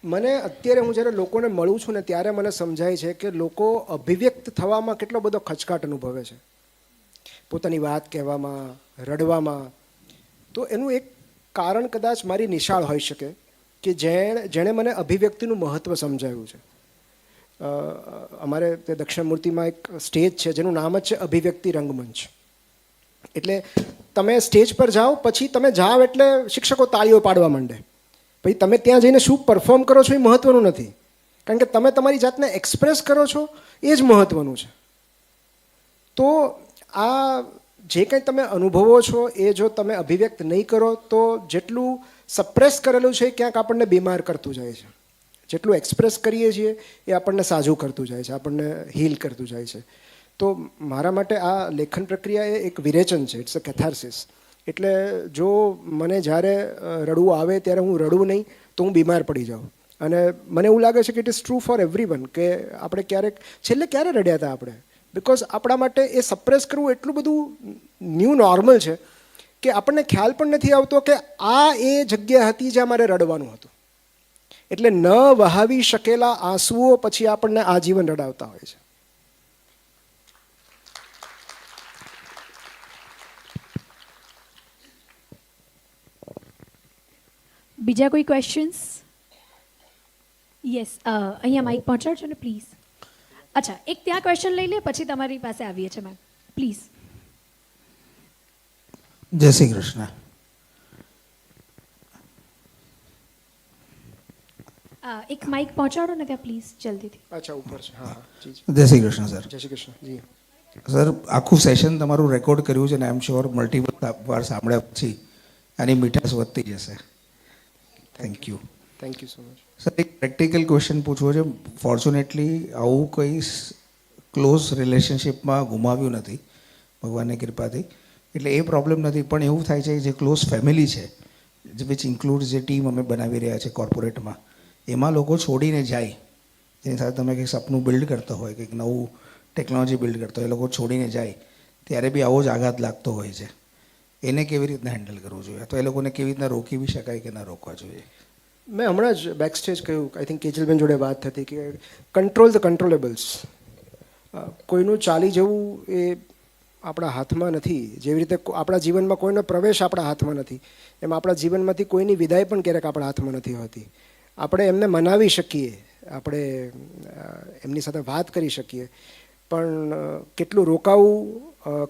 મને અત્યારે હું જ્યારે લોકોને મળું છું ને ત્યારે મને સમજાય છે કે લોકો અભિવ્યક્ત થવામાં કેટલો બધો ખચકાટ અનુભવે છે, પોતાની વાત કહેવામાં, રડવામાં. તો એનું એક કારણ કદાચ મારી નિશાળ હોઈ શકે કે જેણે મને અભિવ્યક્તિનું મહત્ત્વ સમજાવ્યું છે. અમારે તે દક્ષિણામૂર્તિમાં એક સ્ટેજ છે જેનું નામ જ છે અભિવ્યક્તિ રંગમંચ. એટલે તમે સ્ટેજ પર જાઓ, પછી તમે જાઓ એટલે શિક્ષકો તાળીઓ પાડવા માંડે, પછી તમે ત્યાં જઈને શું પરફોર્મ કરો છો એ મહત્ત્વનું નથી, કારણ કે તમે તમારી જાતને એક્સપ્રેસ કરો છો એ જ મહત્ત્વનું છે. તો આ જે કંઈ તમે અનુભવો છો એ જો તમે અભિવ્યક્ત નહીં કરો તો જેટલું સપ્રેસ કરેલું છે એ ક્યાંક આપણને બીમાર કરતું જાય છે, જેટલું એક્સપ્રેસ કરીએ છીએ એ આપણને સાજું કરતું જાય છે, આપણને હીલ કરતું જાય છે. તો મારા માટે આ લેખન પ્રક્રિયા એ એક વિરેચન છે, ઇટ્સ અ કેથાર્સિસ. એટલે જો મને જ્યારે રડવું આવે ત્યારે હું રડું નહીં તો હું બીમાર પડી જાઉં. અને મને એવું લાગે છે કે it is true four everyone કે આપણે ક્યારેક છેલ્લે ક્યારે રડ્યા હતા આપણે, બિકોઝ આપણા માટે એ સપ્રેસ કરવું એટલું બધું ન્યૂ નોર્મલ છે કે આપણને ખ્યાલ પણ નથી આવતો કે આ એ જગ્યા હતી જ્યાં મારે રડવાનું હતું. એટલે ન વહાવી શકેલા આંસુઓ પછી આપણને આજીવન રડાવતા હોય છે. બીજા કોઈ ક્વેશ્ચન્સ? યસ, અહીંયા માઇક પહોંચાડજો ને પ્લીઝ. અચ્છા, એક ત્યાં ક્વેશ્ચન લઈ લે, પછી તમારી પાસે આવીએ છીએ મેમ, પ્લીઝ. જય શ્રી કૃષ્ણ. એક માઇક પહોંચાડો ને ત્યાં પ્લીઝ, જલ્દીથી. અચ્છા, ઉપર છે. હા, જી. જય શ્રી કૃષ્ણ સર. જય શ્રી કૃષ્ણ. જી સર, આખું સેશન તમારું રેકોર્ડ કર્યું છે ને આઈ એમ શ્યોર મલ્ટિપલ વાર સાંભળ્યા પછી આની મીઠાશ વધતી જશે. Thank you. Thank you so much. Sir, એક પ્રેક્ટિકલ ક્વેશ્ચન પૂછવો છે. ફોર્ચ્યુનેટલી આવું કંઈ ક્લોઝ રિલેશનશિપમાં ગુમાવ્યું નથી ભગવાનની કૃપાથી, એટલે એ પ્રોબ્લેમ નથી. પણ એવું થાય છે જે ક્લોઝ ફેમિલી છે, વિચ ઇન્ક્લુડ્સ જે ટીમ અમે બનાવી રહ્યા છે કોર્પોરેટમાં, એમાં લોકો છોડીને જાય, જેની સાથે તમે કંઈક સપનું બિલ્ડ કરતા હોય, કંઈક નવું ટેકનોલોજી બિલ્ડ કરતા હોય, એ લોકો છોડીને જાય ત્યારે બી આવો જ આઘાત લાગતો હોય છે. એને કેવી રીતના હેન્ડલ કરવું જોઈએ, અથવા એ લોકોને કેવી રીતના રોકી બી શકાય કે ના રોકવા જોઈએ? મેં હમણાં જ બેક સ્ટેજ કહ્યું, આઈ થિંક કેજલબેન જોડે વાત થતી કે કંટ્રોલ ધ કંટ્રોલેબલ્સ. કોઈનું ચાલી જવું એ આપણા હાથમાં નથી. જેવી રીતે આપણા જીવનમાં કોઈનો પ્રવેશ આપણા હાથમાં નથી, એમ આપણા જીવનમાંથી કોઈની વિદાય પણ ક્યારેક આપણા હાથમાં નથી હોતી. આપણે એમને મનાવી શકીએ, આપણે એમની સાથે વાત કરી શકીએ, પણ કેટલું રોકાવું,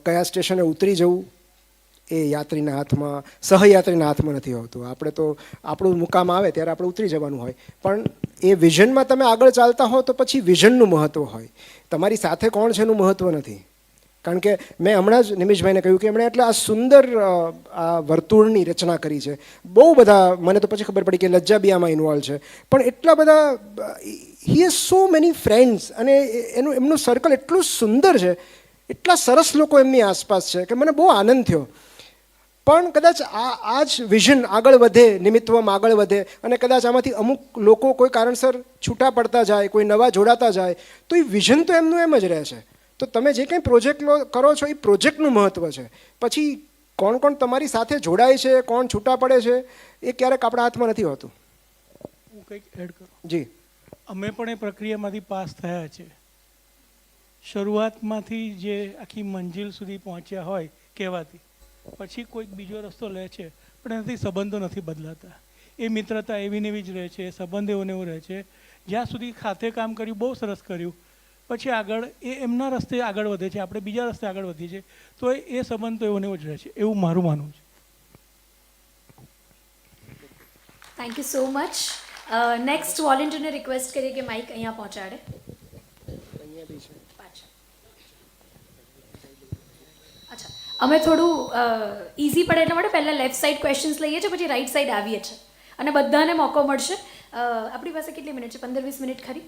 કયા સ્ટેશને ઉતરી જવું એ યાત્રીના હાથમાં, સહયાત્રીના હાથમાં નથી હોતું. આપણે તો આપણું મુકામ આવે ત્યારે આપણે ઉતરી જવાનું હોય, પણ એ વિઝનમાં તમે આગળ ચાલતા હો તો પછી વિઝનનું મહત્ત્વ હોય, તમારી સાથે કોણ છે એનું મહત્ત્વ નથી. કારણ કે મેં હમણાં જ નિમિષભાઈને કહ્યું કે એમણે એટલે આ સુંદર આ વર્તુળની રચના કરી છે. બહુ બધા, મને તો પછી ખબર પડી કે લજ્જા બી આમાં ઇન્વોલ્વ છે, પણ એટલા બધા, he has so many friends, અને એમનું સર્કલ એટલું સુંદર છે, એટલા સરસ લોકો એમની આસપાસ છે કે મને બહુ આનંદ થયો. પણ કદાચ આ જ વિઝન આગળ વધે, નિમિત્વમાં આગળ વધે, અને કદાચ આમાંથી અમુક લોકો કોઈ કારણસર છૂટા પડતા જાય, કોઈ નવા જોડાતા જાય, તો એ વિઝન તો એમનું એમ જ રહે છે. તો તમે જે કંઈ પ્રોજેક્ટ કરો છો એ પ્રોજેક્ટનું મહત્ત્વ છે. પછી કોણ કોણ તમારી સાથે જોડાય છે, કોણ છૂટા પડે છે, એ ક્યારેક આપણા હાથમાં નથી હોતું. હું કંઈક એડ કરું? જી. અમે પણ એ પ્રક્રિયામાંથી પાસ થયા છે. શરૂઆતમાંથી જે આખી મંજિલ સુધી પહોંચ્યા હોય કહેવાથી, પછી કોઈક બીજો રસ્તો લે છે, પણ એનાથી સંબંધો નથી બદલાતા. એ મિત્રતા એવી ને એવી જ રહે છે, સંબંધ એવો ને એવો રહે છે. જ્યાં સુધી ખાતે કામ કર્યું, બહુ સરસ કર્યું, પછી આગળ એ એમના રસ્તે આગળ વધે છે, આપણે બીજા રસ્તે આગળ વધીએ છીએ, તો એ સંબંધ તો એવો ને એવો જ રહે છે, એવું મારું માનવું છે. Thank you so much. Next વોલેન્ટિયરને રિક્વેસ્ટ કરીએ કે માઇક અહીંયા પહોંચાડે. અચ્છા, અમે થોડું ઇઝી પડે એટલા માટે પહેલાં લેફ્ટ સાઈડ ક્વેશ્ચન્સ લઈએ છીએ, પછી રાઈટ સાઈડ આવીએ છીએ, અને બધાને મોકો મળશે. આપણી પાસે કેટલી મિનિટ છે? 15-20 મિનિટ ખરી?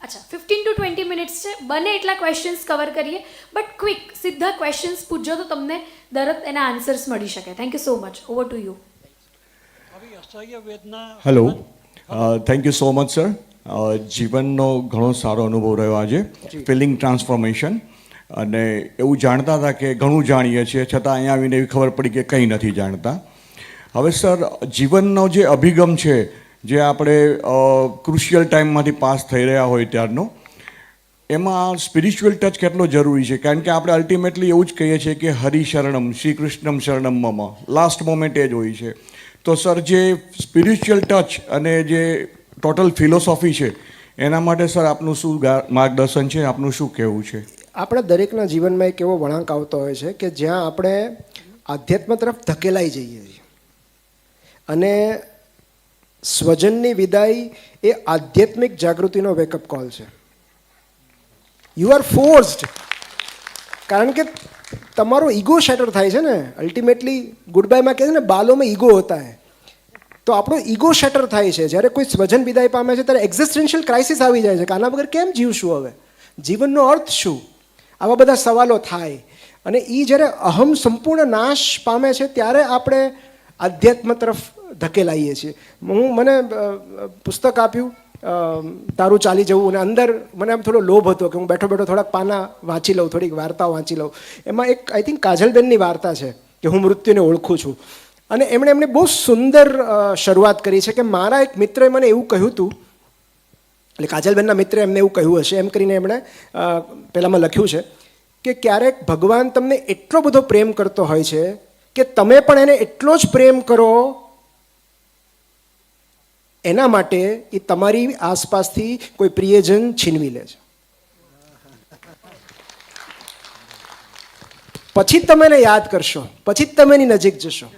અચ્છા, 15 to 20 મિનિટ્સ છે. બને એટલા ક્વેશ્ચન્સ કવર કરીએ, બટ ક્વિક, સીધા ક્વેશ્ચન્સ પૂછજો તો તમને તરત એના આન્સર્સ મળી શકે. Thank you so much. Over to you. Hello, thank you so much sir. જીવનનો ઘણો સારો અનુભવ રહ્યો આજે, ફિલિંંગ ટ્રાન્સફોર્મેશન. અને એવું જાણતા હતા કે ઘણું જાણીએ છીએ, છતાં અહીંયા આવીને એવી ખબર પડી કે કંઈ નથી જાણતા. હવે સર, જીવનનો જે અભિગમ છે, જે આપણે ક્રુશિયલ ટાઈમમાંથી પાસ થઈ રહ્યા હોય ત્યારનો, એમાં સ્પિરિચ્યુઅલ ટચ કેટલો જરૂરી છે? કારણ કે આપણે અલ્ટિમેટલી એવું જ કહીએ છીએ કે હરિશરણમ શ્રી કૃષ્ણમ શરણમ મમ, લાસ્ટ મોમેન્ટ એ જ હોય છે. તો સર, જે સ્પિરિચ્યુઅલ ટચ અને જે ટોટલ ફિલોસોફી છે એના માટે સર આપનું શું માર્ગદર્શન છે, આપનું શું કહેવું છે? આપણા દરેકના જીવનમાં એક એવો વળાંક આવતો હોય છે કે જ્યાં આપણે આધ્યાત્મ તરફ ધકેલાઈ જઈએ છીએ, અને સ્વજનની વિદાય એ આધ્યાત્મિક જાગૃતિનો વેકઅપ કોલ છે. યુ આર ફોર્સ્ડ, કારણ કે તમારો ઈગો શેટર થાય છે ને. અલ્ટિમેટલી ગુડ બાયમાં કહે છે ને, બાલોમાં ઈગો હોતા હે. તો આપણો ઈગો શેટર થાય છે જ્યારે કોઈ સ્વજન વિદાય પામે છે, ત્યારે એક્ઝિસ્ટેન્શિયલ ક્રાઇસિસ આવી જાય છે કે આના વગર કેમ જીવશું, હવે જીવનનો અર્થ શું, આવા બધા સવાલો થાય. અને એ જ્યારે અહમ સંપૂર્ણ નાશ પામે છે ત્યારે આપણે આધ્યાત્મ તરફ ધકેલાઈએ છીએ. મને પુસ્તક આપ્યું તારું ચાલી જવું, અને અંદર મને આમ થોડો લોભ હતો કે હું બેઠો બેઠો થોડાક પાના વાંચી લઉં, થોડીક વાર્તાઓ વાંચી લઉં. એમાં એક આઈ થિંક કાજલબેનની વાર્તા છે કે હું મૃત્યુને ઓળખું છું. અને એમણે બહુ સુંદર શરૂઆત કરી છે કે મારા એક મિત્રએ મને એવું કહ્યું હતું, એટલે કાજલબેનના મિત્રે એમને એવું કહ્યું હશે એમ કરીને એમણે પહેલાંમાં લખ્યું છે કે ક્યારેક ભગવાન તમને એટલો બધો પ્રેમ કરતો હોય છે કે તમે પણ એને એટલો જ પ્રેમ કરો, એના માટે એ તમારી આસપાસથી કોઈ પ્રિયજન છીનવી લે છે, પછી જ તમે એને યાદ કરશો, પછી જ તમે એની નજીક જશો.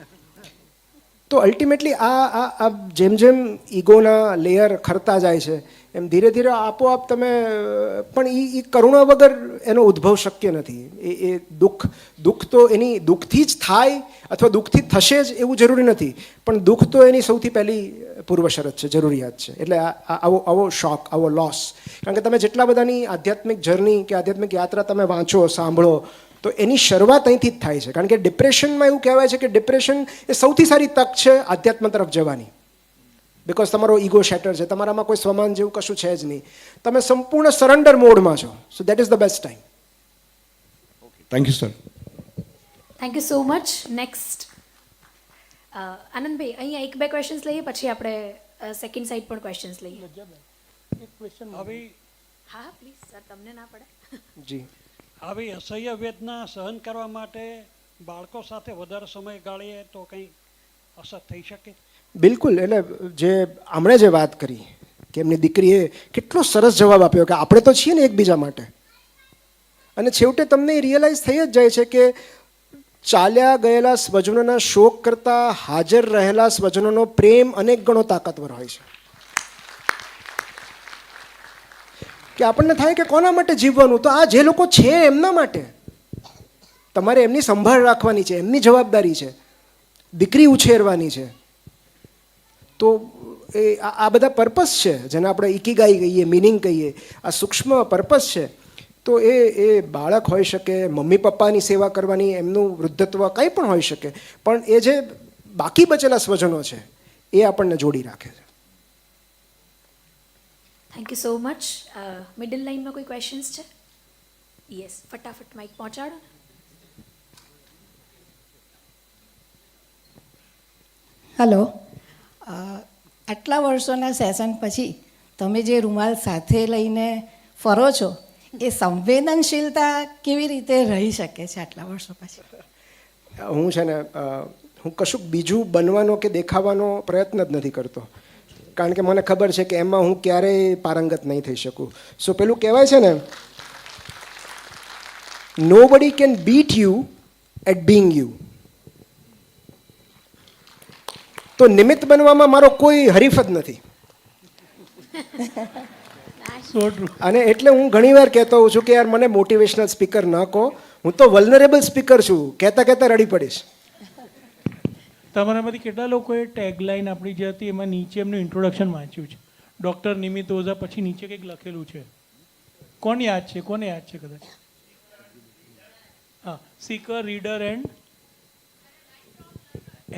તો અલ્ટિમેટલી આ જેમ જેમ ઈગોના લેયર ખરતા જાય છે એમ ધીરે ધીરે આપોઆપ તમે પણ એ કરુણા વગર એનો ઉદ્ભવ શક્ય નથી. એ દુઃખ તો એની દુઃખથી જ થાય અથવા દુઃખથી જ થશે જ એવું જરૂરી નથી, પણ દુઃખ તો એની સૌથી પહેલી પૂર્વ શરત છે, જરૂરિયાત છે. એટલે આવો શોક, આવો લોસ, કારણ કે તમે જેટલા બધાની આધ્યાત્મિક જર્ની કે આધ્યાત્મિક યાત્રા તમે વાંચો, સાંભળો, તો એની શરૂઆત અહીંથી જ થાય છે. કારણ કે ડિપ્રેશનમાં એવું કહેવાય છે કે ડિપ્રેશન એ સૌથી સારી તક છે આધ્યાત્મ તરફ જવાની. બિકોઝ તમારો ઈગો શેટર છે, તમારામાં કોઈ સ્વમાન જેવું કશું છે જ નહીં, તમે સંપૂર્ણ સરેન્ડર મોડમાં છો. So that is the best time. Thank you sir. Thank you so much. Next આનંદભાઈ, અહીંયા એક બે ક્વેશ્ચન્સ લઈએ, પછી આપણે સેકન્ડ સાઈડ પણ ક્વેશ્ચન્સ લઈએ. આવી હા પ્લીઝ સર, તમને ના પડે. જી, આવી અસહ્ય વેદના સહન કરવા માટે બાળકો સાથે વધારે સમય ગાળીએ તો કંઈ અસર થઈ શકે? બિલકુલ. એટલે જે આમણે જે વાત કરી કે એમની દીકરીએ કેટલો સરસ જવાબ આપ્યો કે આપણે તો છીએ ને એકબીજા માટે. અને છેવટે તમને એ રિયલાઇઝ થઈ જ જાય છે કે ચાલ્યા ગયેલા સ્વજનોના શોક કરતાં હાજર રહેલા સ્વજનોનો પ્રેમ અનેક ગણો તાકાતવર હોય છે. કે આપણને થાય કે કોના માટે જીવવાનું, તો આ જે લોકો છે એમના માટે. તમારે એમની સંભાળ રાખવાની છે, એમની જવાબદારી છે, દીકરી ઉછેરવાની છે. તો એ આ બધા પર્પસ છે જેને આપણે ઇકીગાઈ કહીએ, મિનિંગ કહીએ, આ સૂક્ષ્મ પર્પસ છે. તો એ બાળક હોઈ શકે, મમ્મી પપ્પાની સેવા કરવાની, એમનું વૃદ્ધત્વ કંઈ પણ હોઈ શકે, પણ એ જે બાકી બચેલા સ્વજનો છે એ આપણને જોડી રાખે છે. Thank you so much. Middle લાઇનમાં કોઈ ક્વેશ્ચન્સ છે? યસ, ફટાફટ માઇક પહોંચાડો. હલો, આટલા વર્ષોના સેશન પછી તમે જે રૂમાલ સાથે લઈને ફરો છો, એ સંવેદનશીલતા કેવી રીતે રહી શકે છે આટલા વર્ષો પછી? હું છે ને હું કશુંક બીજું બનવાનો કે દેખાવાનો પ્રયત્ન જ નથી કરતો, કારણ કે મને ખબર છે કે એમાં હું ક્યારેય પારંગત નહીં થઈ શકું. સો પેલું કહેવાય છે ને, nobody can beat you at being you. તો નિમિત્ત બનવામાં મારો કોઈ હરીફ જ નથી. અને એટલે હું ઘણીવાર કહેતો હોઉં છું કે યાર મને મોટિવેશનલ સ્પીકર ન કહો, હું તો વલ્નરેબલ સ્પીકર છું, કહેતા કહેતા રડી પડીશ. તમારામાંથી કેટલા લોકોએ ટેગલાઇન આપણી જે હતી એમાં નીચે એમનું ઇન્ટ્રોડક્શન વાંચ્યું છે? ડૉક્ટર નિમિત્ત ઓઝા પછી નીચે કંઈક લખેલું છે, કોણ યાદ છે? કોને યાદ છે કદાચ? હા, સ્પીકર, રીડર એન્ડ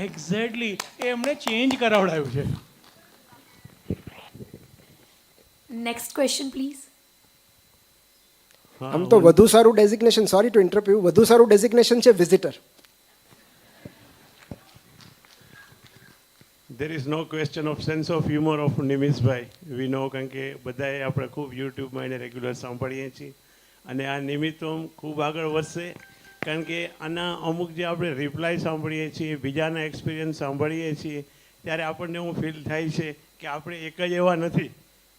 એક્ઝેક્ટલી એ એમણે ચેન્જ કરાવડાવ્યું છે. Next question please. આમ તો વધુ સારું designation, sorry to interrupt you, વધુ સારું ડેઝિગ્નેશન છે visitor. there is no question of sense of humor of નિમિષભાઈ. We know કારણ કે બધાએ આપણે ખૂબ યુટ્યુબમાં એને રેગ્યુલર સાંભળીએ છીએ અને આ નિમિત્તો ખૂબ આગળ વધશે કારણ કે આના અમુક જે આપણે રિપ્લાય સાંભળીએ છીએ, બીજાના એક્સપિરિયન્સ સાંભળીએ છીએ ત્યારે આપણને એવું ફીલ થાય છે કે આપણે એક જ એવા નથી.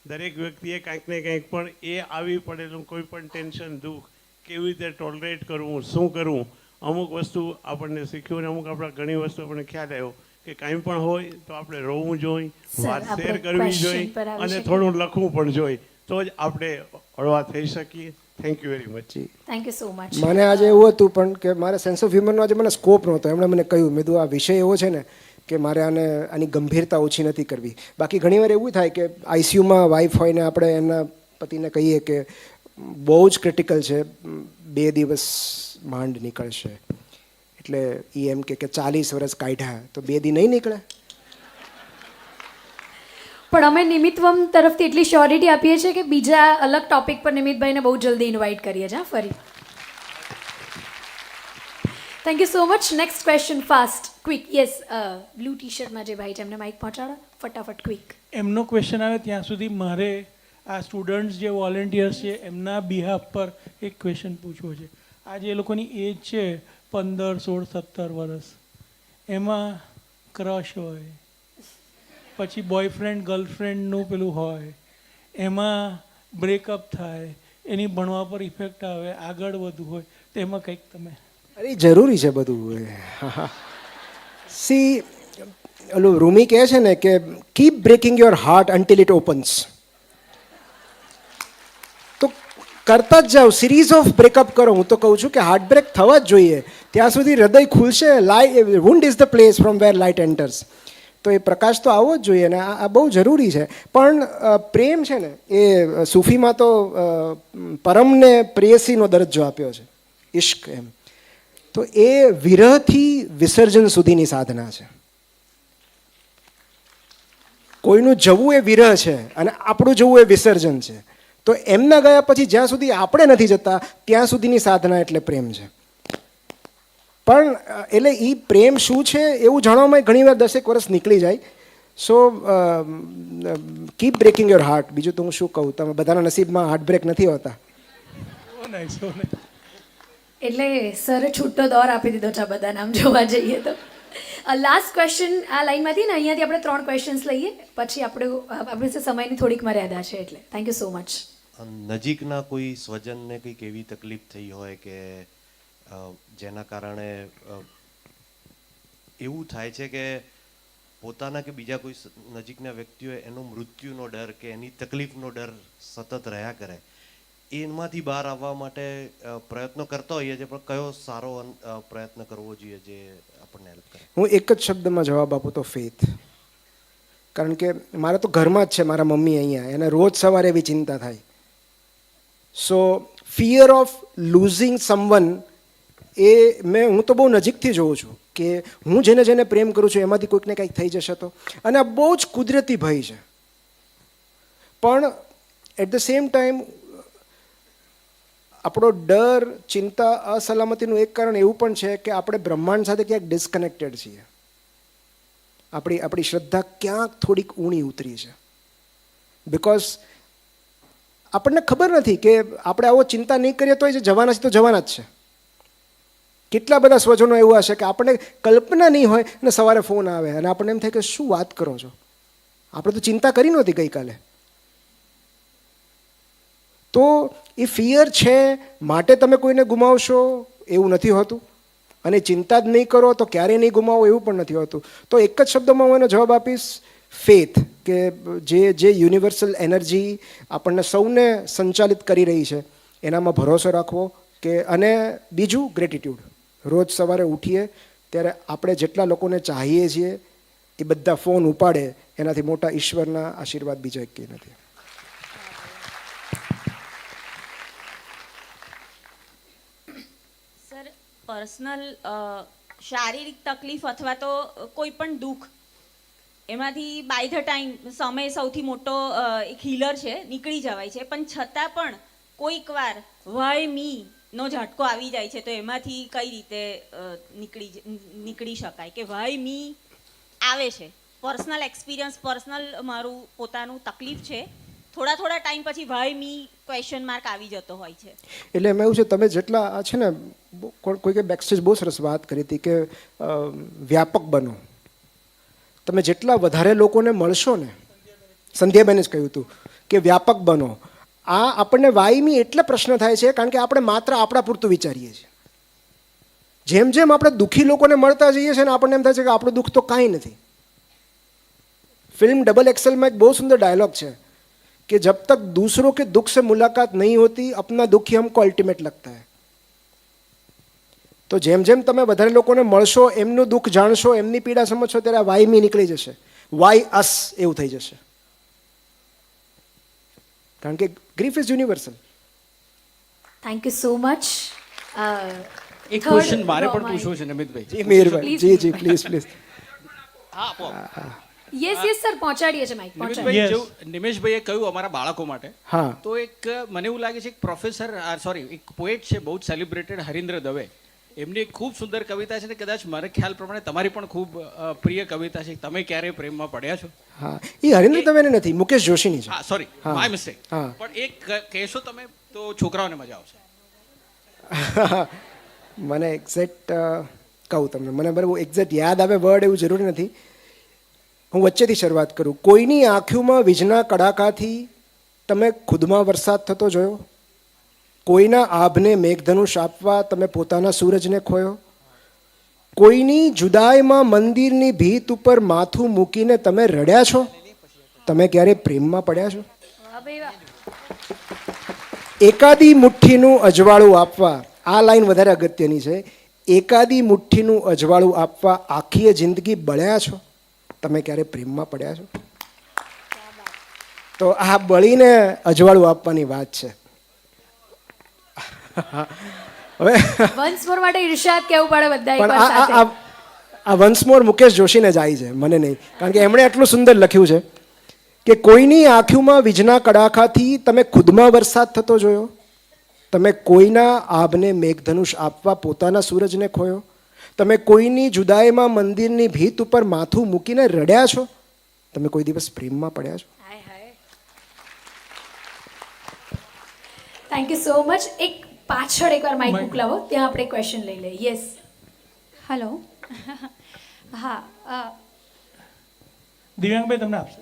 દરેક વ્યક્તિએ કાંઈક ને કંઈક પણ એ આવી પડેલું કોઈ પણ ટેન્શન, દુઃખ કેવી રીતે ટોલરેટ કરવું, શું કરવું, અમુક વસ્તુ આપણને શીખ્યું અને અમુક આપણા ઘણી વસ્તુ આપણને ખ્યાલ આવ્યો કે કાંઈ પણ હોય તો આપણે રોવું જોઈએ, Sir, વાત આપણે શેર કરવી question જોઈએ પર આવી અને શકીએ? થોડું લખવું પણ જોઈએ, તો જ આપણે હળવા થઈ શકીએ. Thank you very much. Thank you so much. મને આજે એવું હતું પણ કે મારે સેન્સ ઓફ હ્યુમરનો આજે મને સ્કોપ નહોતો. એમણે મને કહ્યું, મેં કીધું આ વિષય એવો છે ને કે મારે આની ગંભીરતા ઓછી નથી કરવી. બાકી ઘણીવાર એવું થાય કે આઈસીયુમાં વાઈફ હોય ને આપણે એમના પતિને કહીએ કે બહુ જ ક્રિટિકલ છે, 2 દિવસ માંડ નીકળશે, એટલે એ એમ કે 40 વર્ષ કાઢ્યા તો 2 દી નહીં નીકળે. પણ અમે નિમિત્વમ તરફથી એટલી શ્યોરિટી આપીએ છીએ કે બીજા અલગ ટોપિક પર નિમિતભાઈને બહુ જલ્દી ઇન્વાઇટ કરીએ છીએ ફરી. Thank you so much. Next question fast quick. Yes, blue T શર્ટમાં જે ભાઈ છે એમને માઇક પહોંચાડો ફટાફટ ક્વિક. એમનો ક્વેશ્ચન આવે ત્યાં સુધી મારે આ સ્ટુડન્ટ્સ જે વોલેન્ટિયર્સ છે એમના બિહાફ પર એક ક્વેશ્ચન પૂછવો છે. આ જે લોકોની એજ છે 15, 16, 17 વર્ષ, એમાં ક્રશ હોય, પછી બોયફ્રેન્ડ ગર્લફ્રેન્ડનું પેલું હોય, એમાં બ્રેકઅપ થાય, એની ભણવા પર ઇફેક્ટ આવે, આગળ વધવું હોય, તો એમાં કંઈક તમે. અરે જરૂરી છે બધું. સી ઓલું રૂમી કહે છે ને કે keep breaking your heart until it opens. તો કરતા જ જાઓ, સિરીઝ ઓફ બ્રેકઅપ કરો. હું તો કહું છું કે હાર્ટ બ્રેક થવા જ જોઈએ, ત્યાં સુધી હૃદય ખુલશે. Wound is the place from where light enters. તો એ પ્રકાશ તો આવવો જ જોઈએ ને આ બહુ જરૂરી છે. પણ પ્રેમ છે ને એ સૂફીમાં તો પરમને પ્રેયસીનો દરજ્જો આપ્યો છે, ઇશ્ક એમ. તો એ વિરહથી વિસર્જન સુધીની સાધના છે. કોઈનું જવું એ વિરહ છે અને આપણું જવું એ વિસર્જન છે. તો એમના ગયા પછી જ્યાં સુધી આપણે નથી જતા ત્યાં સુધીની સાધના એટલે પ્રેમ છે. પણ એટલે એ પ્રેમ શું છે એવું જાણવામાં ઘણીવાર 10 વર્ષ નીકળી જાય. So keep breaking your heart. બીજું તો હું શું કહું, તમે બધાના નસીબમાં હાર્ટ બ્રેક નથી હોતા. એટલે સરે છૂટો દોર આપી દીધો છે બધા નામ જોવા જઈએ તો. લાસ્ટ ક્વેશ્ચન આ લાઈનમાંથી ને અહીંયાથી આપણે 3 ક્વેશ્ચન્સ લઈએ, પછી આપણી પાસે સમયની થોડીક મર્યાદા છે એટલે થેન્ક યુ સો મચ. નજીકના કોઈ સ્વજનને કંઈક એવી તકલીફ થઈ હોય કે જેના કારણે એવું થાય છે કે પોતાના કે બીજા કોઈ નજીકના વ્યક્તિઓ એનો મૃત્યુનો ડર કે એની તકલીફનો ડર સતત રહ્યા કરે, એમાંથી બહાર આવવા માટે પ્રયત્નો કરતા હોઈએ છીએ, પણ કયો સારો પ્રયત્ન કરવો જોઈએ જે આપણને હેલ્પ કરે? હું એક જ શબ્દમાં જવાબ આપું તો ફેથ. કારણ કે મારે તો ઘરમાં જ છે મારા મમ્મી અહીંયા, એને રોજ સવારે એવી ચિંતા થાય. સો ફિયર ઓફ લૂઝિંગ સમવન એ હું તો બહુ નજીકથી જોઉં છું કે હું જેને પ્રેમ કરું છું એમાંથી કોઈકને કંઈક થઈ જશે તો. અને આ બહુ જ કુદરતી ભય છે. પણ એટ ધ સેમ ટાઈમ આપણો ડર, ચિંતા, અસલામતીનું એક કારણ એવું પણ છે કે આપણે બ્રહ્માંડ સાથે ક્યાંક ડિસ્કનેક્ટેડ છીએ. આપણી શ્રદ્ધા ક્યાંક થોડીક ઊણી ઉતરી છે. બિકોઝ આપણને ખબર નથી કે આપણે આવો ચિંતા નહીં કરીએ તો એ જવાના છે તો જવાના જ છે. કેટલા બધા સ્વજનો એવું હશે કે આપણને કલ્પના નહીં હોય ને સવારે ફોન આવે અને આપણને એમ થાય કે શું વાત કરો છો, આપણે તો ચિંતા કરી નહોતી ગઈકાલે. તો એ ફિયર છે માટે તમે કોઈને ગુમાવશો એવું નથી હોતું, અને ચિંતા જ નહીં કરો તો ક્યારેય નહીં ગુમાવો એવું પણ નથી હોતું. તો એક જ શબ્દમાં હું એનો જવાબ આપીશ, ફેથ. કે જે યુનિવર્સલ એનર્જી આપણને સૌને સંચાલિત કરી રહી છે એનામાં ભરોસો રાખવો. કે અને બીજું ગ્રેટિટ્યૂડ. રોજ સવારે ઉઠીએ ત્યારે આપણે જેટલા લોકોને ચાહીએ છીએ એ બધા ફોન ઉપાડે એનાથી મોટા ઈશ્વરના આશીર્વાદ બીજા એક નથી. સર, પર્સનલ શારીરિક તકલીફ અથવા તો કોઈ પણ દુઃખ એમાંથી બાય ધ ટાઈમ સમય સૌથી મોટો એક હીલર છે, નીકળી જવાય છે. પણ છતાં પણ કોઈક વાર વાય મી નો ઝટકો આવી જાય છે, તો એમાંથી કઈ રીતે નીકળી શકાય? કે વાય મી આવે છે પર્સનલ એક્સપિરિયન્સ, પર્સનલ મારું પોતાનું તકલીફ છે, થોડા ટાઈમ પછી વાય મી ક્વેશ્ચન માર્ક આવી જતો હોય છે. એટલે એમાં એવું છે, તમે જેટલા આ છે ને કોઈકે બેકસ્ટેજ બહુ સરસ વાત કરી હતી કે વ્યાપક બનો. તમે જેટલા વધારે લોકોને મળશો ને, સંધ્યાબેને જ કહ્યું હતું કે વ્યાપક બનો. આ આપણને વાયમી એટલે પ્રશ્ન થાય છે કારણ કે આપણે માત્ર આપણા પૂરતું વિચારીએ છીએ. જેમ જેમ આપણે દુઃખી લોકોને મળતા જઈએ છીએ ને આપણને એમ થાય છે કે આપણું દુઃખ તો કાંઈ નથી. ફિલ્મ ડબલ એક્સેલમાં એક બહુ સુંદર ડાયલોગ છે कि जब तक दूसरों के दुख से मुलाकात नहीं होती अपना दुख ही हमको अल्टीमेट लगता है. तो જેમ જેમ તમે વધારે લોકોને મળશો, એમનું દુઃખ જાણશો, એમની પીડા સમજશો, ત્યારે વાય મી નીકળી જશે, વાય અસ એવું થઈ જશે. કારણ કે grief is universal. Thank you so much. એક ક્વેશ્ચન મારે પણ પૂછવું છે નમિતભાઈ. જી મેહરબાની, જી જી પ્લીઝ પ્લીઝ. યસ સર, પહોંચાડીએ છીએ માઇક. નિમિષભાઈ, જેવું નિમેશભાઈએ કહ્યું અમારા બાળકો માટે, હા, તો એક મને એવું લાગે છે એક પ્રોફેસર એક પોએટ છે બહુ જ સેલિબ્રેટેડ, હરીન્દ્ર દવે. એમની એક ખૂબ સુંદર કવિતા છે ને, કદાચ મારે ખ્યાલ પ્રમાણે તમારી પણ ખૂબ પ્રિય કવિતા છે, તમે ક્યારેય પ્રેમમાં પડ્યા છો? હા, એ હરીન્દ્ર દવેને નથી, મુકેશ જોશીની છે. હા, સોરી, માય મિસ્ટેક. હા, પણ એક કહેશો તમે તો છોકરાઓને મજા આવશે. મને એક્ઝેક્ટ કહું તમને, મને બરાબર એક્ઝેક્ટ યાદ આવે વર્ડ એવું જરૂરી નથી. હું વચ્ચેથી શરૂઆત કરું. કોઈની આંખોમાં વીજના કડાકાથી તમે ખુદમાં વરસાદ થતો જોયો? કોઈના આભને મેઘધનુષ આપવા તમે પોતાના સૂરજને ખોયો? કોઈની જુદાઈમાં મંદિરની ભીત ઉપર માથું મૂકીને તમે રડ્યા છો? તમે ક્યારે પ્રેમમાં પડ્યા છો? એકાદી મુઠ્ઠીનું અજવાળું આપવા, આ લાઈન વધારે અગત્યની છે. એકાદી મુઠ્ઠીનું અજવાળું આપવા આખી જિંદગી બળ્યા છો? તમે ક્યારે પ્રેમમાં પડ્યા છો? તો આ બળીને અજવાળું આપવાની વાત છે. હવે વન્સ મોર માટે ઇરશાદ કહેવું પડે બધા પણ એકવાર સાથે. આ વન્સ મોર મુકેશ જોશીને જાય છે, મને નહીં. કારણ કે એમણે એટલું સુંદર લખ્યું છે કે કોઈની આંખોમાં વીજના કડાકાથી તમે ખુદમાં વરસાદ થતો જોયો? તમે કોઈના આભને મેઘધનુષ આપવા પોતાના સૂરજને ખોયો? તમે કોઈની જુદાઈમાં મંદિરની ભીત ઉપર માથું મૂકીને રડ્યા છો? તમે કોઈ દિવસ પ્રેમમાં પડ્યા છો? Thank you so much. એક પાછળ એકવાર માઇક મોકલાવો, ત્યાં આપણે ક્વેશ્ચન લઈ લઈએ. Yes, hello. હા, દિવ્યાંગભાઈ તમને આપશે.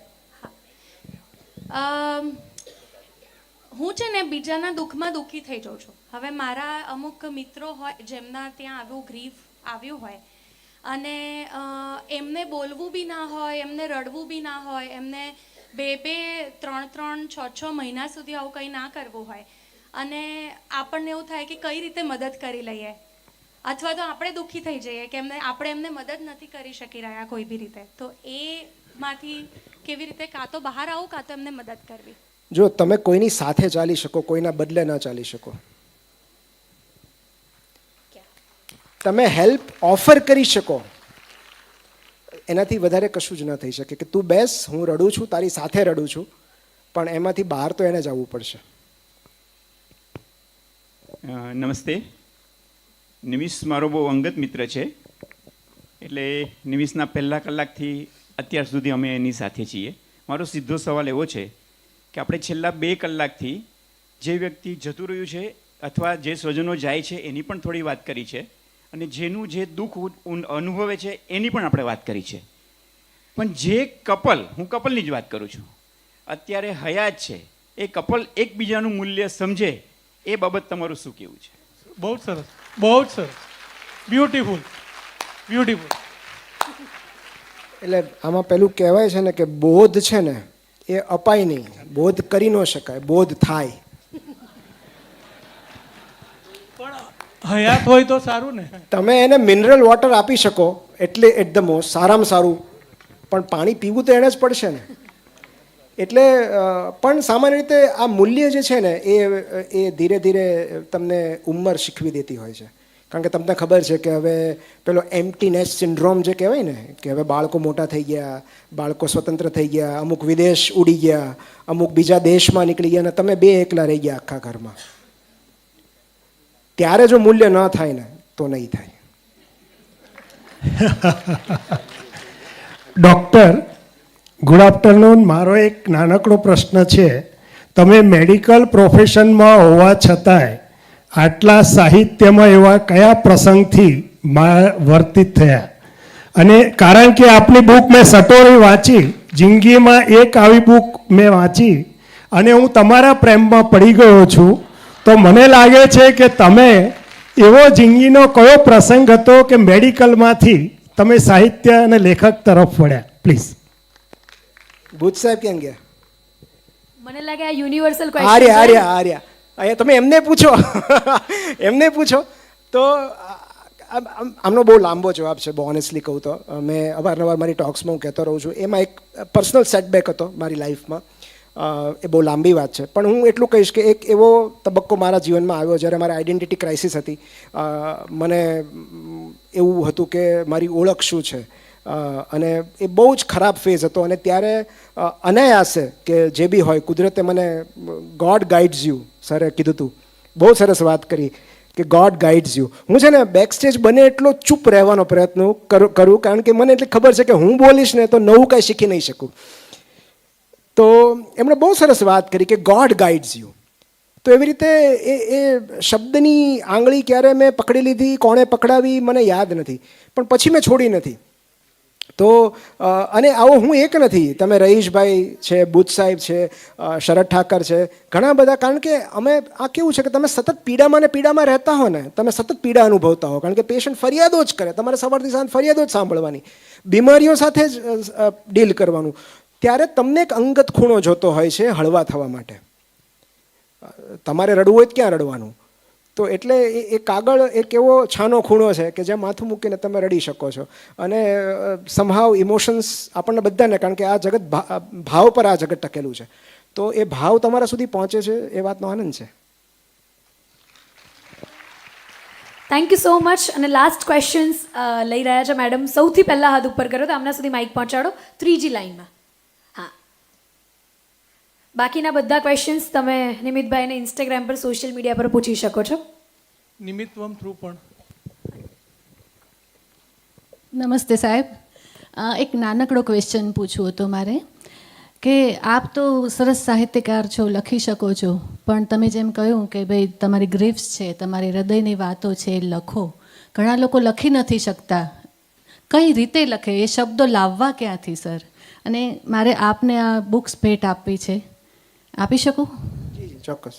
હું છે ને બીજાના દુઃખમાં દુઃખી થઈ જાઉં છું. હવે મારા અમુક મિત્રો હોય જેમના ત્યાં આવું ગ્રીફ આવ્યું હોય અને એમને બોલવું બી ના હોય, એમને રડવું બી ના હોય, એમને 2-3 6 મહિના સુધી આવું કંઈ ના કરવું હોય અને આપણને એવું થાય કે કઈ રીતે મદદ કરી લઈએ, અથવા તો આપણે દુઃખી થઈ જઈએ કે આપણે એમને મદદ નથી કરી શકી રહ્યા કોઈ બી રીતે. તો એમાંથી કેવી રીતે કાં તો બહાર આવું કાં તો એમને મદદ કરવી? જો તમે કોઈની સાથે ચાલી શકો, કોઈના બદલે ના ચાલી શકો, તમે હેલ્પ ઓફર કરી શકો, એનાથી વધારે કશું જ ન થઈ શકે. કે તું બેસ, હું રડું છું, તારી સાથે રડું છું, પણ એમાંથી બહાર તો એને જ આવવું પડશે. નમસ્તે. નિમિષ મારો બહુ અંગત મિત્ર છે, એટલે નિમિષના પહેલા કલાકથી અત્યાર સુધી અમે એની સાથે છીએ. મારો સીધો સવાલ એવો છે કે આપણે છેલ્લા 2 કલાકથી જે વ્યક્તિ જતું રહ્યું છે અથવા જે સ્વજનો જાય છે એની પણ થોડી વાત કરી છે, અને જેનું જે દુઃખ અનુભવે છે એની પણ આપણે વાત કરી છે. પણ જે કપલ, હું કપલની જ વાત કરું છું, અત્યારે હયાત છે, એ કપલ એકબીજાનું મૂલ્ય સમજે એ બાબત તમારું શું કહેવું છે? બહુ જ સરસ, બહુ જ સરસ, બ્યુટીફુલ, બ્યુટીફુલ. એટલે આમાં પેલું કહેવાય છે ને કે બોધ છે ને એ અપાય નહીં, બોધ કરી ન શકાય, બોધ થાય. હયાત હોય તો સારું ને. તમે એને મિનરલ વોટર આપી શકો એટલે એટ ધ મોસ્ટ સારામાં સારું, પણ પાણી પીવું તો એને જ પડશે ને. એટલે પણ સામાન્ય રીતે આ મૂલ્ય જે છે ને એ ધીરે ધીરે તમને ઉંમર શીખવી દેતી હોય છે. કારણ કે તમને ખબર છે કે હવે પેલો એમ્પ્ટી નેસ્ટ સિન્ડ્રોમ જે કહેવાય ને, કે હવે બાળકો મોટા થઈ ગયા, બાળકો સ્વતંત્ર થઈ ગયા, અમુક વિદેશ ઉડી ગયા, અમુક બીજા દેશમાં નીકળી ગયા, અને તમે 2 એકલા રહી ગયા આખા ઘરમાં. ત્યારે જો મૂલ્ય ન થાય ને તો નહીં થાય. Doctor, good afternoon. મારો એક નાનકડો પ્રશ્ન છે. તમે મેડિકલ પ્રોફેશનમાં હોવા છતાંય આટલા સાહિત્યમાં એવા કયા પ્રસંગથી વર્તિત થયા? અને કારણ કે આપની બુક મેં સટોરી વાંચી, જિંદગીમાં એક આવી બુક મેં વાંચી અને હું તમારા પ્રેમમાં પડી ગયો છું, તો મને લાગે છે કે તમે એવો જિંદગીનો કયો પ્રસંગ હતો કે મેડિકલમાંથી તમે સાહિત્ય અને લેખક તરફ વળ્યા? પ્લીઝ. બુચ સાહેબ ક્યાં ગયા? મને લાગે આ યુનિવર્સલ આર્યા ક્વેશ્ચન આર્યા આર્યા અહીંયા તમે એમને પૂછો એમને પૂછો તો આમનો બહુ લાંબો જવાબ છે. બહુ ઓનેસ્ટલી કહું તો મેં અવારનવાર મારી ટોક્સમાં હું કહેતો રહું છું. એમાં એક પર્સનલ સેટબેક હતો મારી લાઈફમાં. એ બહુ લાંબી વાત છે, પણ હું એટલું કહીશ કે એક એવો તબક્કો મારા જીવનમાં આવ્યો જ્યારે મારી આઈડેન્ટિટી ક્રાઇસિસ હતી. મને એવું હતું કે મારી ઓળખ શું છે, અને એ બહુ જ ખરાબ ફેઝ હતો. અને ત્યારે અનાયાસે કે જે બી હોય, કુદરતે મને ગોડ ગાઈડ્સ યુ, સરે કીધું હતું, બહુ સરસ વાત કરી કે ગોડ ગાઈડ્સ યુ. હું છે ને બેક સ્ટેજ બને એટલો ચૂપ રહેવાનો પ્રયત્ન કરું, કારણ કે મને એટલી ખબર છે કે હું બોલીશ ને તો નવું કાંઈ શીખી નહીં શકું. તો એમણે બહુ સરસ વાત કરી કે ગોડ ગાઈડ્સ યુ. તો એવી રીતે એ શબ્દની આંગળી ક્યારે મેં પકડી લીધી, કોણે પકડાવી મને યાદ નથી, પણ પછી મેં છોડી નથી. તો અને આવો હું એક નથી, તમે રહીશભાઈ છે, બુચ સાહેબ છે, શરદ ઠાકર છે, ઘણા બધા. કારણ કે અમે આ કેવું છે કે તમે સતત પીડામાં ને પીડામાં રહેતા હો ને, તમે સતત પીડા અનુભવતા હો, કારણ કે પેશન્ટ ફરિયાદો જ કરે, તમારે સવારથી સાંજ ફરિયાદો જ સાંભળવાની, બીમારીઓ સાથે જ ડીલ કરવાનું. ત્યારે તમને એક અંગત ખૂણો જોતો હોય છે હળવા થવા માટે. તમારે રડવું હોય તો ક્યાં રડવાનું? તો એટલે એ કાગળ એક એવો છાનો ખૂણો છે કે જ્યાં માથું મૂકીને તમે રડી શકો છો. અને સમહાવ ઇમોશન્સ આપણને બધાને, કારણ કે આ જગત ભાવ પર આ જગત ટકેલું છે, તો એ ભાવ તમારા સુધી પહોંચે છે, એ વાતનો આનંદ છે. Thank you so much. અને લાસ્ટ ક્વેશ્ચન્સ લઈ રહ્યા છે મેડમ. સૌથી પહેલાં હાથ ઉપર કરો તો આમના સુધી માઇક પહોંચાડો, ત્રીજી લાઈનમાં. હા, બાકીના બધા ક્વેશ્ચન્સ તમે નિમિતભાઈને ઇન્સ્ટાગ્રામ પર, સોશિયલ મીડિયા પર પૂછી શકો છો. નિમિત્વમ થ્રુ પણ. નમસ્તે સાહેબ. એક નાનકડો ક્વેશ્ચન પૂછવું હતો મારે કે આપ તો સરસ સાહિત્યકાર છો, લખી શકો છો, પણ તમે જેમ કહ્યું કે ભાઈ તમારી ગ્રીફ્સ છે, તમારી હૃદયની વાતો છે, એ લખો. ઘણા લોકો લખી નથી શકતા. કઈ રીતે લખે? એ શબ્દો લાવવા ક્યાંથી સર? અને મારે આપને આ બુક્સ ભેટ આપવી છે, આપી શકું? ચોક્કસ.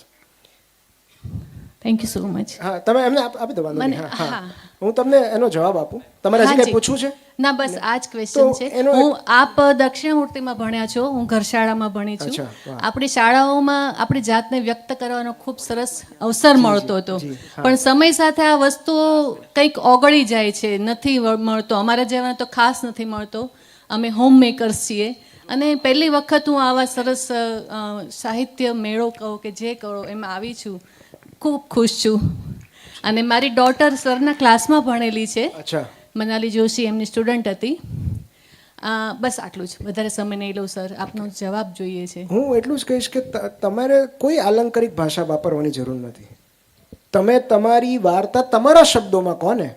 Thank you so much. હા, તમે એમને આપી દો. હા, હું તમને એનો જવાબ આપું. તમારે હજી કંઈ પૂછવું છે? ના, બસ આ જ ક્વેશ્ચન છે. હું આપ દક્ષિણામૂર્તિમાં ભણ્યા છો, હું ઘરશાળામાં ભણી છું. આપણી શાળાઓમાં આપણી જાતને વ્યક્ત કરવાનો ખૂબ સરસ અવસર મળતો હતો, પણ સમય સાથે આ વસ્તુઓ કંઈક ઓગળી જાય છે, નથી મળતો. અમારા જેવાને તો ખાસ નથી મળતો. અમે હોમ મેકર્સ છીએ, અને પહેલી વખત હું આવા સરસ સાહિત્ય મેળો કહો કે જે કહો એમાં આવી છું. ખૂબ ખુશ છું. અને મારી ડોટર સરના ક્લાસમાં ભણેલી છે, મનાલી જોશી એમની સ્ટુડન્ટ હતી. બસ આટલું જ, વધારે સમય નહીં લઉં સર, આપનો જવાબ જોઈએ છે. હું એટલું જ કહીશ કે તમારે કોઈ આલંકારિક ભાષા વાપરવાની જરૂર નથી. તમે તમારી વાર્તા તમારા શબ્દોમાં કહો ને.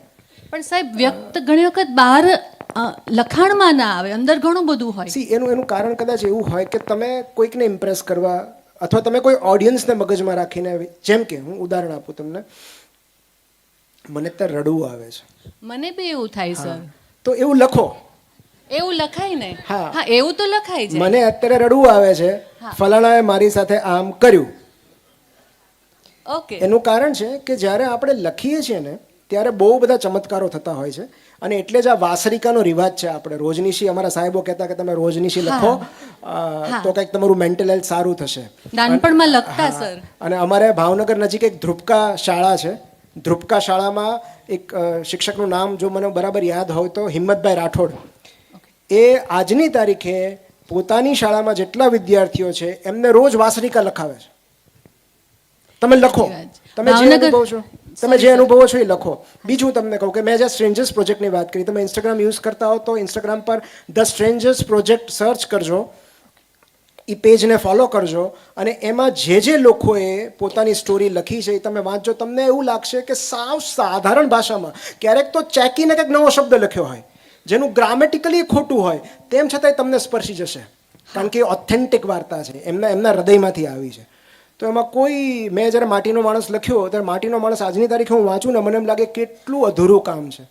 પણ સાહેબ, વ્યક્ત ઘણી વખત બહાર લખાણમાં ના આવે, અંદર ઘણું બધું હોય. એનું કારણ કદાચ એવું હોય કે તમે કોઈકને ઇમ્પ્રેસ કરવા, અથવા તમે કોઈ ઓડિયન્સને મગજમાં રાખીને, જેમ કે હું ઉદાહરણ આપું તમને, મને અત્યારે રડવું આવે છે. મને બી એવું થાય સર. તો એવું લખો. એવું લખાય ને? હા, એવું તો લખાય છે. મને અત્યારે રડવું આવે છે, ફલાણાએ મારી સાથે આમ કર્યું. ઓકે. એનું કારણ છે કે જ્યારે આપણે લખીએ છીએ ને ત્યારે બહુ બધા ચમત્કારો થતા હોય છે. અને એટલે જ આ વાસરિકાનો રિવાજ છે. આપણે રોજનીશી, અમારા સાહેબો કહેતા કે તમે રોજનીશી લખો તો કંઈક તમારું મેન્ટલ હેલ્થ સારું થશે. નાનપણમાં લખતા સર. અને અમારે ભાવનગર નજીક એક ધ્રુપકા શાળા છે. ધ્રુપકા શાળામાં એક શિક્ષકનું નામ જો મને બરાબર યાદ હોય તો હિંમતભાઈ રાઠોડ. એ આજની તારીખે પોતાની શાળામાં જેટલા વિદ્યાર્થીઓ છે એમને રોજ વાસરિકા લખાવે છે. તમે લખો, તમે જે અનુભવો છો, તમે જે અનુભવો છો એ લખો. બીજું તમને કહું કે મેં જે સ્ટ્રેન્જર્સ પ્રોજેક્ટની વાત કરી, તમે ઇન્સ્ટાગ્રામ યુઝ કરતા હો તો Instagram per the strangers project search કરજો, એ પેજને ફોલો કરજો, અને એમાં જે લોકોએ પોતાની સ્ટોરી લખી છે એ તમે વાંચજો. તમને એવું લાગશે કે સાવ સાધારણ ભાષામાં, ક્યારેક તો ચેકીને કંઈક નવો શબ્દ લખ્યો હોય, જેનું ગ્રામેટિકલી ખોટું હોય તેમ છતાંય તમને સ્પર્શી જશે, કારણ કે એ ઓથેન્ટિક વાર્તા છે, એમના હૃદયમાંથી આવી છે. તો એમાં કોઈ, મેં જ્યારે માટીનો માણસ લખ્યો ત્યારે માટીનો માણસ આજની તારીખે હું વાંચું ને મને એમ લાગે કેટલું અધૂરું કામ છે,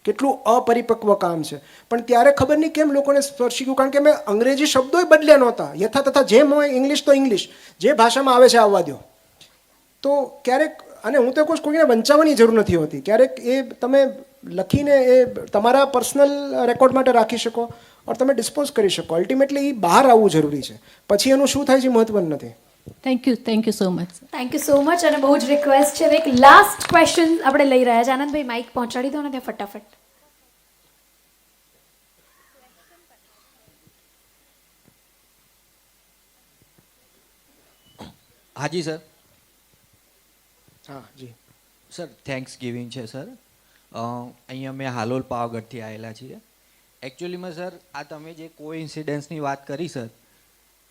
કેટલું અપરિપક્વ કામ છે. પણ ત્યારે ખબર નહીં કેમ લોકોને સ્પર્શી ગયું, કારણ કે મેં અંગ્રેજી શબ્દોય બદલ્યા નહોતા, યથા તથા જેમ હોય ઇંગ્લિશ તો ઇંગ્લિશ, જે ભાષામાં આવે છે આવવા દો. તો ક્યારેક, અને હું તો કોઈને વંચાવવાની જરૂર નથી હોતી, ક્યારેક એ તમે લખીને એ તમારા પર્સનલ રેકોર્ડ માટે રાખી શકો ઓર તમે ડિસ્પોઝ કરી શકો. અલ્ટિમેટલી એ બહાર આવવું જરૂરી છે, પછી એનું શું થાય છે મહત્વનું નથી. Thank you so much. Thank you so much. અને બહુ જ રિક્વેસ્ટ છે, એક લાસ્ટ ક્વેશ્ચન આપણે લઈ રહ્યા છે. આનંદભાઈ માઇક પહોંચાડી દો ને ત્યાં ફટાફટ. હાજી સર. હા જી સર, થેન્ક્સ ગિવિંગ છે સર. અહીંયા મેં હાલોલ પાવાગઢથી આવેલા છીએ. એકચ્યુઅલીમાં સર, આ તમે જે કોઇન્સિડન્સની વાત કરી સર,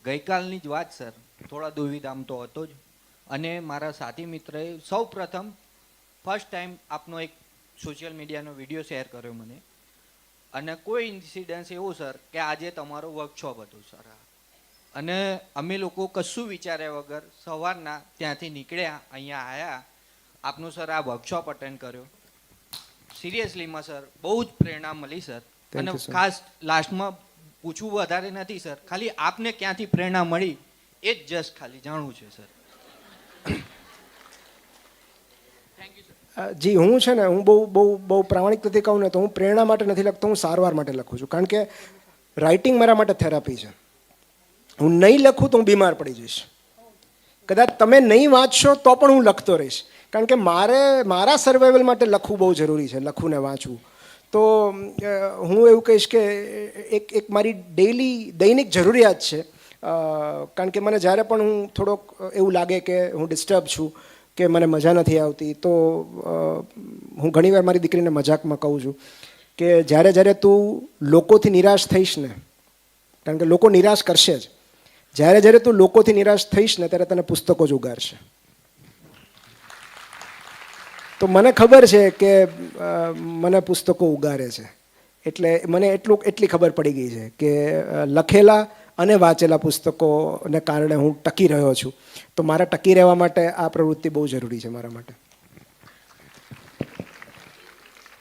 ગઈકાલની જ વાત સર, થોડા દુવિધામ તો હતો જ. અને મારા સાથી મિત્રએ સૌ પ્રથમ ફર્સ્ટ ટાઈમ આપનો એક સોશિયલ મીડિયાનો વિડીયો શેર કર્યો મને. અને કોઈ ઇન્સિડન્સ એવું સર કે આજે તમારો વર્કશોપ હતો સર, અને અમે લોકો કશું વિચાર્યા વગર સવારના ત્યાંથી નીકળ્યા, અહીંયા આવ્યા, આપનું સર આ વર્કશોપ અટેન્ડ કર્યો. સિરિયસલીમાં સર બહુ જ પ્રેરણા મળી સર. અને ખાસ લાસ્ટમાં પૂછવું વધારે નથી સર, ખાલી આપને ક્યાંથી પ્રેરણા મળી એ જ જસ્ટ ખાલી જાણવું છે સર. જી, હું છે ને, હું બહુ પ્રામાણિકતાથી કહું ને તો હું પ્રેરણા માટે નથી લખતો, હું સારવાર માટે લખું છું. કારણ કે રાઇટિંગ મારા માટે થેરાપી છે. હું નહીં લખું તો હું બીમાર પડી જઈશ. કદાચ તમે નહીં વાંચશો તો પણ હું લખતો રહીશ, કારણ કે મારા સર્વાઈવલ માટે લખવું બહુ જરૂરી છે, લખવું ને વાંચવું. તો હું એવું કહીશ કે એક મારી દૈનિક જરૂરિયાત છે. કારણ કે મને જ્યારે પણ હું થોડોક એવું લાગે કે હું ડિસ્ટર્બ છું કે મને મજા નથી આવતી, તો હું ઘણીવાર મારી દીકરીને મજાકમાં કહું છું કે જ્યારે તું લોકોથી નિરાશ થઈશ ને, કારણ કે લોકો નિરાશ કરશે જ, જ્યારે તું લોકોથી નિરાશ થઈશ ને ત્યારે તને પુસ્તકો જ ઉગારશે. તો મને ખબર છે કે મને પુસ્તકો ઉગારે છે, એટલે મને એટલી ખબર પડી ગઈ છે કે લખેલા અને વાંચેલા પુસ્તકોને કારણે હું ટકી રહ્યો છું. તો મારા ટકી રહેવા માટે આ પ્રવૃત્તિ બહુ જરૂરી છે મારા માટે.